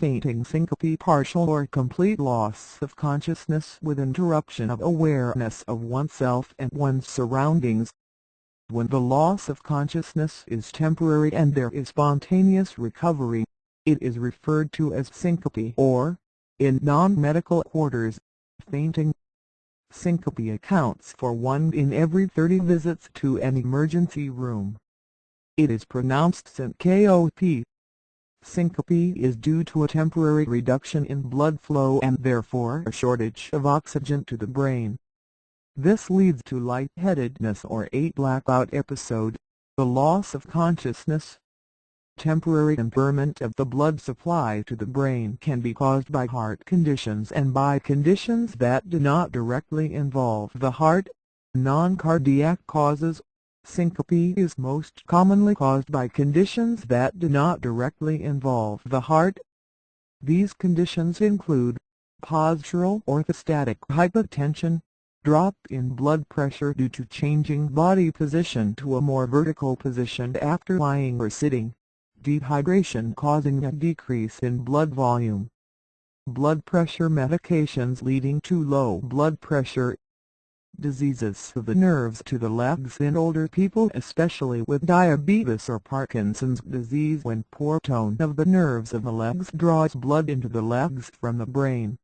fainting, syncope, partial or complete loss of consciousness with interruption of awareness of oneself and one's surroundings. When the loss of consciousness is temporary and there is spontaneous recovery, it is referred to as syncope or, in non-medical quarters, fainting. Syncope accounts for 1 in every 30 visits to an emergency room. It is pronounced syncope. Syncope is due to a temporary reduction in blood flow and therefore a shortage of oxygen to the brain. This leads to lightheadedness or a blackout episode, the loss of consciousness. Temporary impairment of the blood supply to the brain can be caused by heart conditions and by conditions that do not directly involve the heart. Non-cardiac causes. Syncope is most commonly caused by conditions that do not directly involve the heart. These conditions include postural orthostatic hypotension, drop in blood pressure due to changing body position to a more vertical position after lying or sitting, dehydration causing a decrease in blood volume, blood pressure medications leading to low blood pressure, diseases of the nerves to the legs in older people especially with diabetes or Parkinson's disease when poor tone of the nerves of the legs draws blood into the legs from the brain.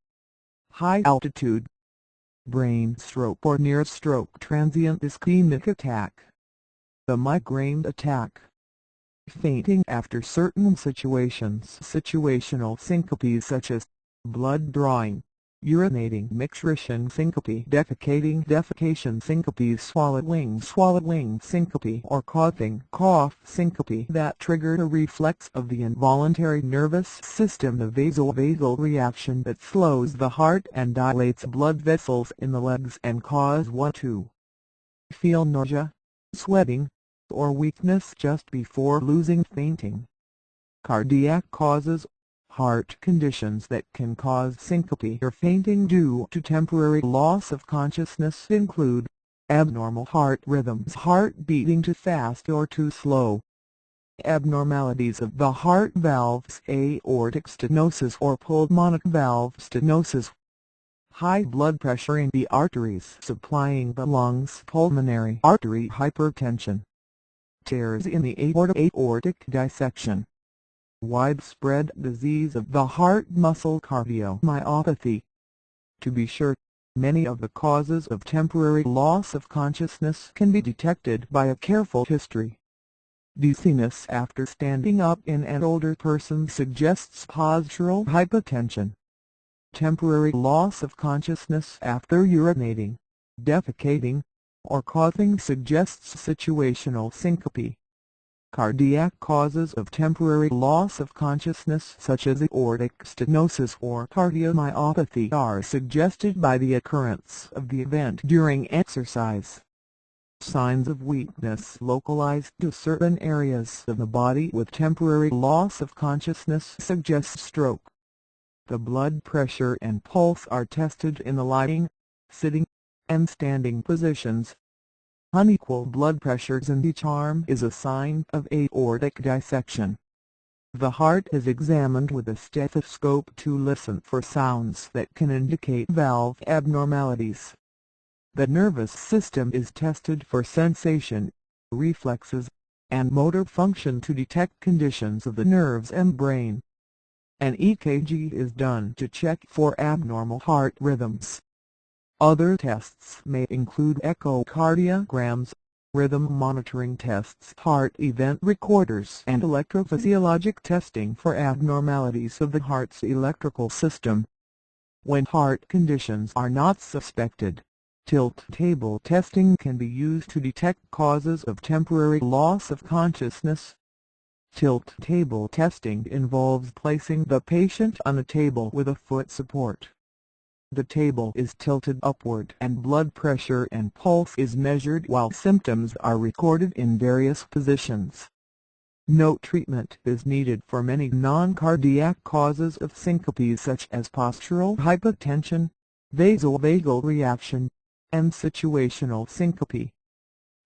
High altitude, brain stroke or near stroke, transient ischemic attack, the migraine attack, fainting after certain situations. Situational syncope such as blood drawing, urinating, micturition syncope, defecation syncope, swallowing syncope or coughing cough syncope that trigger a reflex of the involuntary nervous system, the vasovagal reaction that slows the heart and dilates blood vessels in the legs and cause one to feel nausea, sweating, or weakness just before losing fainting. Cardiac causes. Heart conditions that can cause syncope or fainting due to temporary loss of consciousness include abnormal heart rhythms, heart beating too fast or too slow, abnormalities of the heart valves, aortic stenosis or pulmonic valve stenosis, high blood pressure in the arteries supplying the lungs, pulmonary artery hypertension, tears in the aorta, aortic dissection, widespread disease of the heart muscle, cardiomyopathy. To be sure, many of the causes of temporary loss of consciousness can be detected by a careful history. Dizziness after standing up in an older person suggests postural hypotension. Temporary loss of consciousness after urinating, defecating, or coughing suggests situational syncope. Cardiac causes of temporary loss of consciousness such as aortic stenosis or cardiomyopathy are suggested by the occurrence of the event during exercise. Signs of weakness localized to certain areas of the body with temporary loss of consciousness suggest stroke. The blood pressure and pulse are tested in the lying, sitting, and standing positions. Unequal blood pressures in each arm is a sign of aortic dissection. The heart is examined with a stethoscope to listen for sounds that can indicate valve abnormalities. The nervous system is tested for sensation, reflexes, and motor function to detect conditions of the nerves and brain. An EKG is done to check for abnormal heart rhythms. Other tests may include echocardiograms, rhythm monitoring tests, heart event recorders, and electrophysiologic testing for abnormalities of the heart's electrical system. When heart conditions are not suspected, tilt table testing can be used to detect causes of temporary loss of consciousness. Tilt table testing involves placing the patient on a table with a foot support. The table is tilted upward and blood pressure and pulse is measured while symptoms are recorded in various positions. No treatment is needed for many non-cardiac causes of syncope such as postural hypotension, vasovagal reaction, and situational syncope.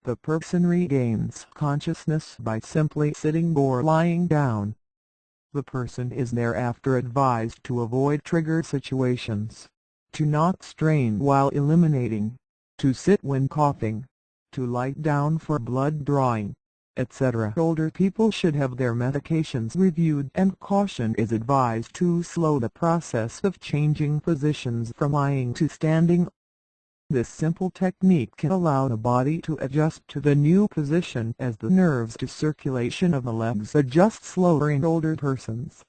The person regains consciousness by simply sitting or lying down. The person is thereafter advised to avoid trigger situations, to not strain while eliminating, to sit when coughing, to lie down for blood drawing, etc. Older people should have their medications reviewed, and caution is advised to slow the process of changing positions from lying to standing. This simple technique can allow the body to adjust to the new position as the nerves to circulation of the legs adjust slower in older persons.